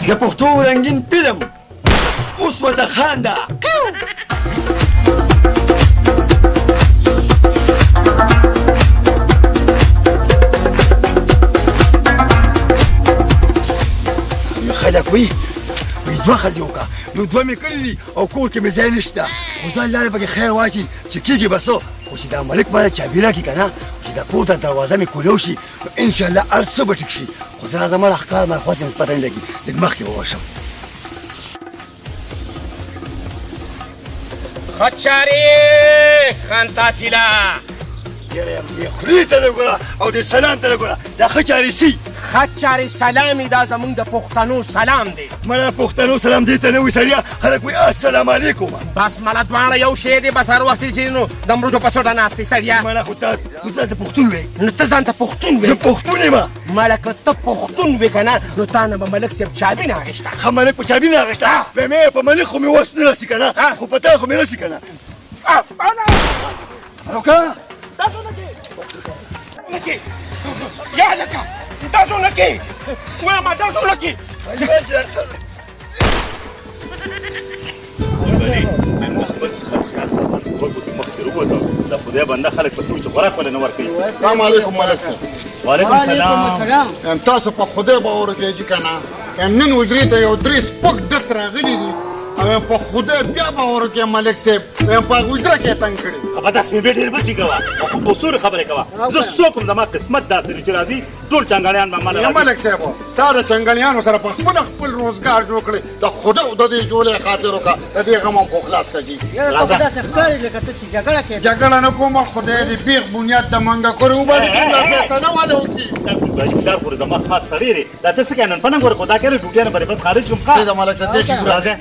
د پښتو رنګین فلم اوس ورته خانده خلک وي دوه ښځې وکړه نو دوه مې کړي دي او کور کې مې ځای نشته خو ځان لارې پکې خیر واچي چې کېږي به څه خو چې دا ملک ماته چابي راکړي که نه چې دا کور ته دروازه مې کولیو شي نو انشاءالله هر څه به ټیک شي خو زه راځم مړه ښکار مړه خواست مې پته نه لګي لږ مخکې ووشم خچاري خانتاسیلا یاره دې خولې ته نه ګوره او دې سلام ته نه ګوره دا ښه چارې سي خچاري سلامي دا زمونږ د پښتنو سلام دی مړه پښتنو سلام دې ته نه وي سړیه خلک وایي السلام علیکم بس مله دواړه یو شی دی بس هر وخت چې نو د مروجو په سوډه ناست دی سړیه مړه خو تاسو نو ته پښتون وې نو ته ځان ته پښتون زه وې پښتون یم مله که ته پښتون وې که نه نو تا نه به ملک صاحب چابي نه اخېسته ښه ملک په چابي نه اخېسته مې په ملک خو مې وس نه رسي که نه خو په تا خو مې رسي که نه هلکه لکې یا لکه داسو لکې وایم داسو لکې د خدای بنده خلک په سوچ خوراک ولې نه ورکوي السلام علیکم ملک صاحب وعلیکم السلام تاسو په خدای باور کوئ که نه نن حجرې ته یو درې سپک ډک راغلي دي او په خدای بیا باور کوئ ملک صاحب په حجره کې تنګ کړي هغه داسې مې ډېر بچي کوه او په اصول خبرې کوه زه څوک یم زما قسمت داسې چې راځي ټول چنګاڼیان به ماله ملک صاحب تا د چنګاڼیانو سره په خپل روزګار جوړ کړی د خدای د دې جوړې خاطر وکړه د دې غم هم خو خلاص کړي جګړه نه کوم خدای دې بیخ بنیاد د منګه کړو باندې فیصله والے وکړي دا خو زما خاص سړی دی دا ته څه کوې نن په نن ګوره خو دا کوې ډوټۍ نه بس خارج شوم ښه د ملک صاحب دې راځه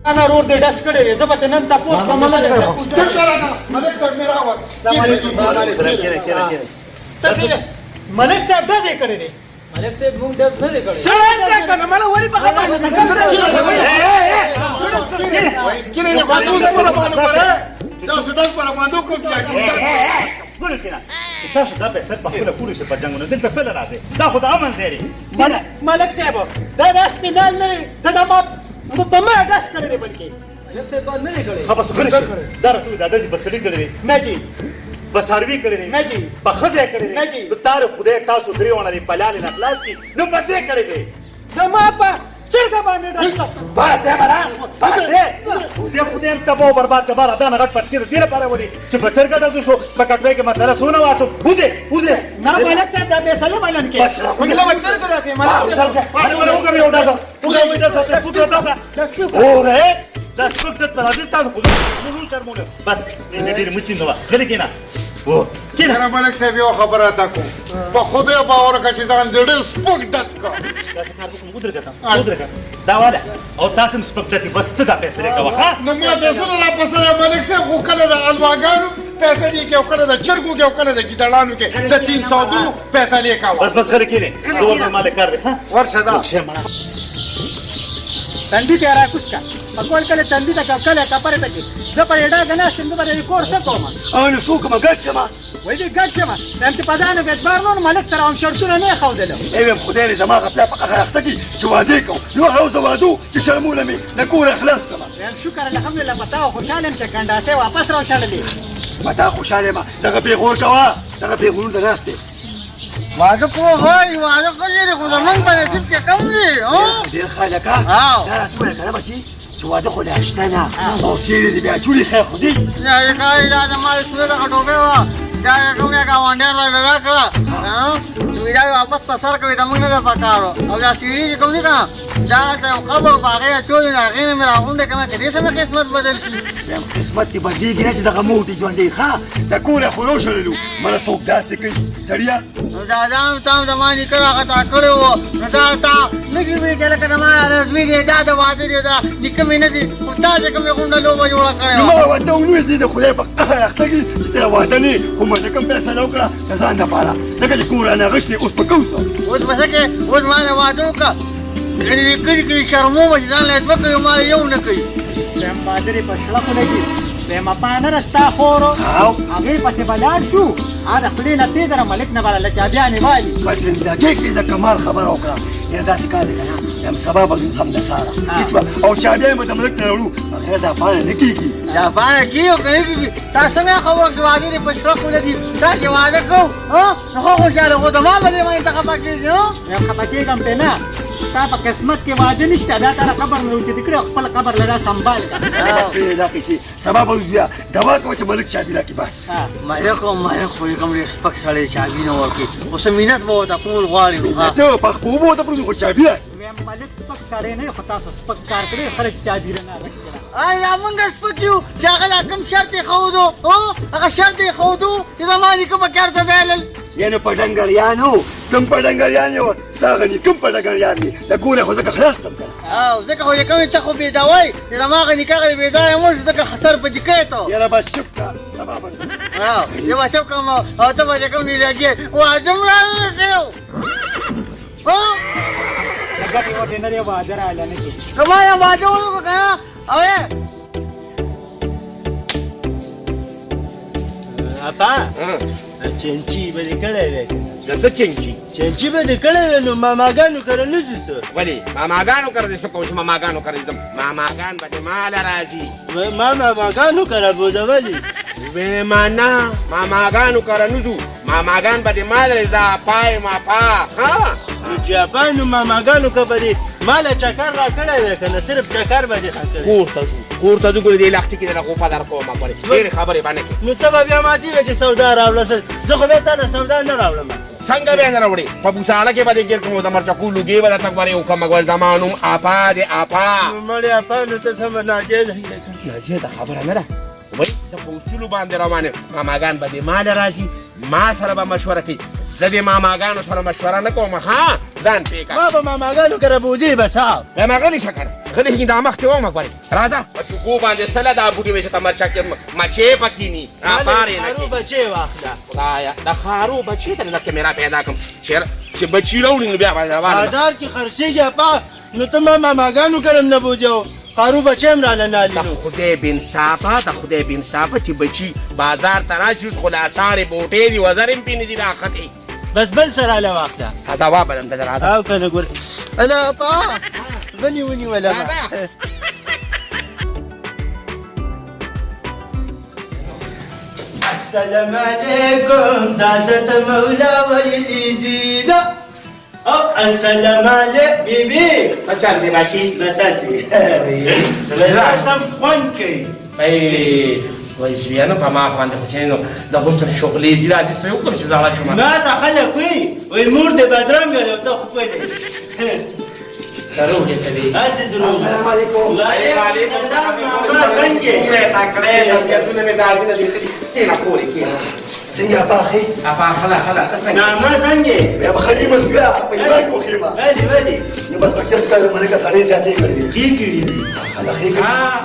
انا رور دې ډس کړې وې زه به نن تاسو کوم ملک صاحب میرا आवाज ملک صاحب ډز یې کړې دي ملک صاحب موږ ډز نه دی کړی څنګه کنه مله ولی په خبره کینه نه باندې سره باندې پره دا سوداس پر باندې کوم ګورې کېنه تاسو دا پیسې په خپله پوره شي په جنګونو دلته څه نه راځي دا خو د امن ځای دی ملک صاحب دا د سپینال نه دا د ما په ما ډز کړې دي بلکې ملک صاحب باندې نه دی کړی ښه بس غلی شه دا راته دا ډزې په سړي کړې دي نه جی په څاروي کړې دي نه جی په ښځې کړې نه دي جی نو تار خدای تاسو درې ونه دي په لالې نه خلاص کړي نو په څه کړې دي زما په چرګه باندې ډز بس یې بلا بس یې وزې خدای هم تباه او برباد دباره دا نه غټ پټ کړي دې لپاره ولې چې په چرګه ډزو شو په کټوۍ کې مسله سونه واچو وزې نه ملک صاحب دا به سلام علن کې موږ له چرګه راکې ملک صاحب دا سپک ته راځي تاسو خو نو شرمونه بس دې ډېر مچین نو غلي کېنه او کینه ملک صاحب یو خبره تا کو په خدای باور کا چې ځان دې سپک ډک کا دا واده او تاسو سپک ډک بس ته دا پیسې راکوه ها نو ما د سره لا پسره ملک صاحب خو کله د الواګانو پیسې دې کې او کله د چرګو کې او کله د ګیدړانو کې د 302 پیسې لیکاو بس غلي کېنه زور مالک کار دې ها ورشه دا تندی ته را کوشکا پکول کله تندی ته کله کپره ته زه په اډا غنا څنګه به ریکورډ وکم او نو څوک ما ګډ شمه وای دې ګډ شمه انت په دانه ګټبار نو ملک سره هم شرطونه نه خودل ایم خدای دې زما غفله په هغه وخت کې چې واده کوم نو هغه وادو چې شرمونه مې د کور اخلاص کړم شکر الحمدلله پتاو خوشاله چې کنده سه واپس راوچړلې متا خوشاله ما دغه پیغور کوا دغه پیغور دراسته واده کو وای واده کوي خو زمون باندې چې کوم دي ها ډیر خلک ها دا ټول کلمه شي چې واده خو لا شتنه او سیری دې بیا چولي خیر خو دې نه کای دا ما سره دا ټوبه وا دا کومه کا وانډر لا کړه ها ویډیو واپس پسر کوي دا موږ نه پکارو او دا سیری کوم دي دا ته خبر باغې ټول نه غیر مې راغونډه کما چې دې سم قسمت بدل شي قسمت کې بدلی کې چې دغه موټي ژوندې ښه د کوره خورو شللو مله څوک داسې کوي سړیا دا ځان تام زماني کړه هغه تا کړو نو دا تا لګي وی کله کله ما رسمي دي دا د واده دي دا نکم نه دي دا چې کومه غونډه لوبه جوړه کړې نو ما وته ونو دې د خدای په هغه وخت کې چې واده نه خو مې کوم پیسې نو کړه ځان نه پاره ځکه چې کوره نه غشتي اوس په کوسه اوس مسکه اوس ما واده وکړه کړي شرمو مې ځان له دوه کوي ما یو نه کوي ویم بادرې په شړه خو لګي ویم اپانه رستا خورو هغې پسې به لاړ شو د خولې نه تېزه ملک نه بله چابیانې والي په زندګۍ کې د کمال خبره وکړه یاره داسې کار دی که نه یم سبا به ځو هم د ساره او چابیان به د ملک نه راوړو هغې دا پانه نه کېږي دا پانه کېږي او که نه کېږي تا څنګه خبره چې واده دې په شړه خو لګي تا چې واده کوو نو خو خوشحاله خو زما به دې باندې ته خفه کېږي ویم خفه کېږم پې نه تا په قسمت کې واده نشته دا تا قبر نه اوچتې کړي او خپل قبر له دا سنبال کړه دا کیسې سبا به وځو بیا دوا کوه چې ملک چابي راکړي بس ملک خو یې کوم ډېر سپک سړی چابي نه ورکړي اوس مینت به ورته کول غواړي ته په خپلو اوبو ورته پرېږدو خو چابي راکړي ویم ملک سپک سړی نه خو تاسو سپک کار کړی خلک چابي نه رښتیا یا موږ سپک یو چې هغه لا کوم شرط یې ښودو هغه شرط یې ښودو چې زما نیکه به کار ته بایلل یعنې په ډنګریانو کوم په ډنګریان یې وه ستا هغه نیکه په ډنګریان دی د کور یې خو ځکه خلاص کړم که نه ځکه خو یې کومې ته خو بېدا وایي چې زما هغه نیکه هغه بېدایه مړ شو ځکه سر په جکۍ ته یاره بس چپ که سبا به زه به چپ کړم او ته به چې کوم نیلاګې واده م رانه کړو د ګټې وټې نه دی واده راله نه کېږي که ما یم واده ونکړو که نه او اپا چنچي به دې کړی دی د څه چنچي چنچي به دې کړی دی نو ماماګانو کره نه ځو څه ولې ماماګانو کره دې څه کوم چې ماماګانو کره ځم ماماګان به دې ماله راځي ما ماماګانو کره بودولي وې ما نه ماماګانو کره نه ځو ماماګان به دې ماله زه اپا یم اپا نو چې اپا نو ماماګانو که به دې ماله چکر را کړی دی که نه صرف چکر به دې خطر کور ته ځو کور ته ځو ګورې دې لښتې کې دله غوپه در کومه ګورې ډېرې خبرې به نه کړې نو ته به بیا ماتې وې چې سودا راوړه زه خو بیا تا ته سودا نه راوړم څنګه بیا نه راوړې په بوساړه کې به دې ګیر کوم د مرچکو لوګې به درته ګورې وکړم ګورې زما نوم اپا دی اپا نو مړې اپا نو ته سمه ناجیزه ناجیزه خبره نه ده وایي ته په اصولو باندې روان یم ماماګان به دې ماله راځي ما سره به مشوره کوي زه د ماماګانو سره مشوره نه کوم ها ځان پې ما به ماماګانو کره بودې بس ها ما غلی شه کنه غلی دا مخ ته ومه ګورې راځه په چوکو باندې سله دا بوټي وې چې ته مرچک مچې پکینی خارو بچې واخله خدایا د خارو بچې ته د کیمرا پیدا کړم چې بچي راوړي نو بیا باندې روان بازار کې خرڅېږي اپا نو ته ما ماماګانو کره نه بوځو خارو بچې هم رانه نالي د خدای بانصافه د خدای بانصافه چې بچي بازار ته راشي اوس خو له اسارې بوټې دي وزر هم پې نه دي راختې بس بل سره له واخله دوا به درته راځه او که نه ګور الا اپا غني ونیوله السلام علیکم دادا ته مولا ویلی دي السلام علیکم بیبي څه چل دی بچي بس هسې سم خوند کوي وایي زویانو په ما باندې خو چې نو د حسن شغلې زیرا دې څه وکړم چې زاړه شوم ما ته خلک وایي مور دې بدرنګه ده او ته خو پوهېږې دروغ یې کوي هسې دروغ السلام علیکم وعلیکم السلام ماما څنګه یې پورې تا کړې تاسو مې دا دې نه کېنه پورې کېنه څنګه اپا اخي اپا خلا ته څنګه نعمه څنګه یې بیا به خلیمه بیا په ایمان کې خلیمه ولې نو بس بچې ته ملک سړی زیاتې کړې ښې کړي دي هغه ښې کړې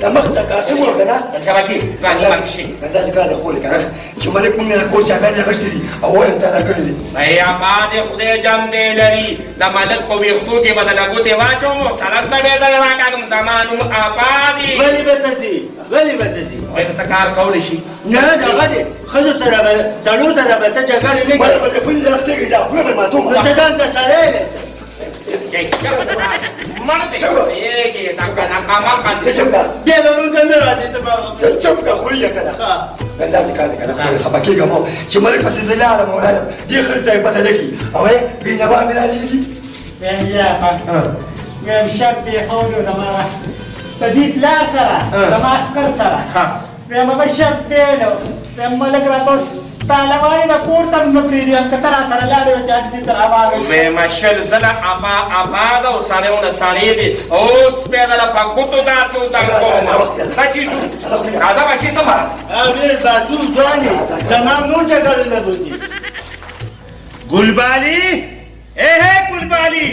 دا مخ ته قاسم ور کنه چې بچي باندې باندې شي دا څه کار دی خو کنه چې ملک موږ نه کوچا باندې غشتې دي او ور ته دا کړې دي ای اپا دې خدای جام دې لري د ملک په ویختو کې بدل غوته واچوم سړک ته به دا راکاږم زمانو اپا دې ولې به ته ځې ولې به ته ځې وای ته کار کول شي نه دغه دې ښځو سره به سړو سره به ته جګړې نه بل کوې بل په لاس کې دا خو به ما ته نو ته ځان ته سړی دی مرته شو یې کې تا کنه ما باندې څنګه بیا به موږ نه راځي ته به څنګه خو یې کنه دا څه کار دی کنه خو خپکیږه مو چې ملک پسې زلاله مولانا دې خرته پته لګي او بینوا مې راځي یا ویم شب دې خولو زما د دې پلار سره زما عسکر سره ویم هغه شب دی نو ویم ملک راته اوس تاله وایي د کور ته نه پرېږدي که ته را سره لاړې وې چې اډې ته راواغې مې مشل زله اپا ده او سړیونه سړی دي اوس بیا دله په ګوتو داسې ودان کوم دا چې ځو راځه بچي ته مه او ډېر باتو ځوانې زما مور جګړې نه بوځي گلبالی اے گلبالی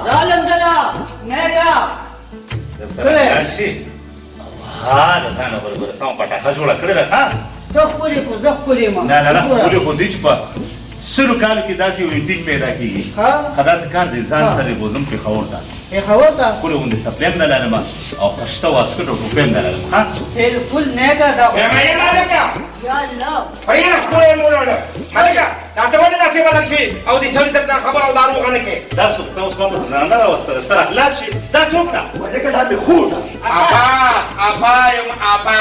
رالم دلا نیکا راشي ها د ځان برابر سم پټه جوړه کړې ده ها زه خپلې کو زه خپلې ما نه نه نه خو دې خو دې چې په سلو کالو کې داسې یو ټینګ پیدا کېږي ها داسې کار دی ځان سره بوزم پېښور ته ای خبر تا کله غوندې سپلیم نه لرم او خشته واسکټ او ټوپۍ هم نه لرم ها بالکل نه دا مې مالکا یا الله پینا خو مورونه مالکا دا ته ولې داسې بدل شي او دې سړي ته خبر او دارو غنه کې دا څوک ته اوس ما په ځان نه راوستل ستر اخلاق شي دا څوک ده ولکه دا مې خور ده ابا یم ابا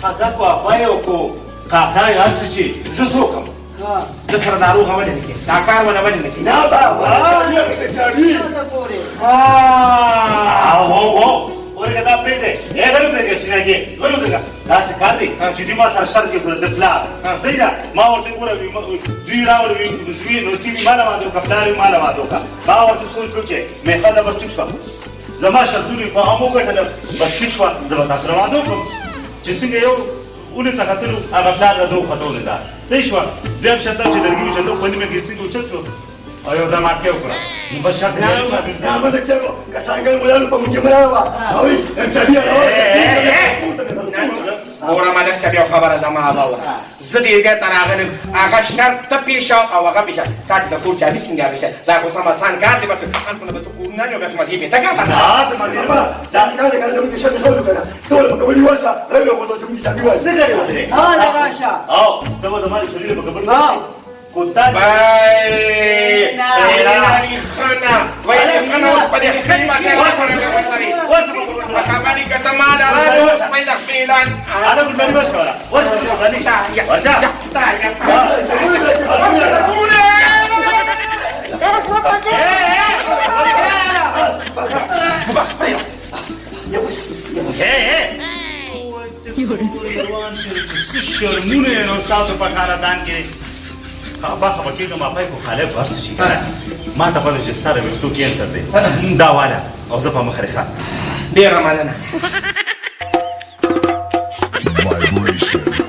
خزا کو اپای او کو کاکا یاس چې زه څوک د سره دارو غوړې نه کې دا کار ونه ونه کې نه با ولکه څه سړی او ورګه دا پرې ده اې غره دې چې نه کې ورته دا څه کار دی چې دې ما سره شر کې پر د پلا صحیح ده ما ورته ګوره دوی راوړې دوی نو سیمه مالا ما دوه کپلاري مالا ما دوه ما ورته سوچ کړ چې مې خدا بچ شو زما شرطونه په امو کټل بس ټیک شو د تاسو روانو کوم چې څنګه یو ولې تکتلو هغه بلاد دوه خطونه ده صحیح شو بیا شرط چې درګیو چې دوه په نیمه کې څنګه چلتو او دا ما کې وکړه بس شرط نه ما د چلو کسانګل مولانو په موږ مراوا او چالي اورا مالک صاحب یو خبره ده ما باور زه دې ځای ته راغلم هغه شرط ته پیښ او هغه پیښ تاسو د کور چابي څنګه راځي دا خو سم آسان کار دی بس خلکو نه به ته کوم نه به مزي به تا کا دا زما دې دا کله کله موږ شته خو کنه ټول په کومي واسه راغلو په تاسو موږ چابي واسه څه کوي ها لګاشا او دا د مال شریره په خبر نه کوتا بای ایرانی خانا وای خانا اوس په دې خدمت کې وسره وکابانی کتما درادو اوس په دې فعلان انا بل بل ولا وش غني ورجع شرمونه نو تاسو په خاندان کې خبره کې ما پای کو خالف ورس شي کنه ما ته په دې ستاره وختو کینسر دی دا والا او زه په مخرخه ډیر مننه Vibration.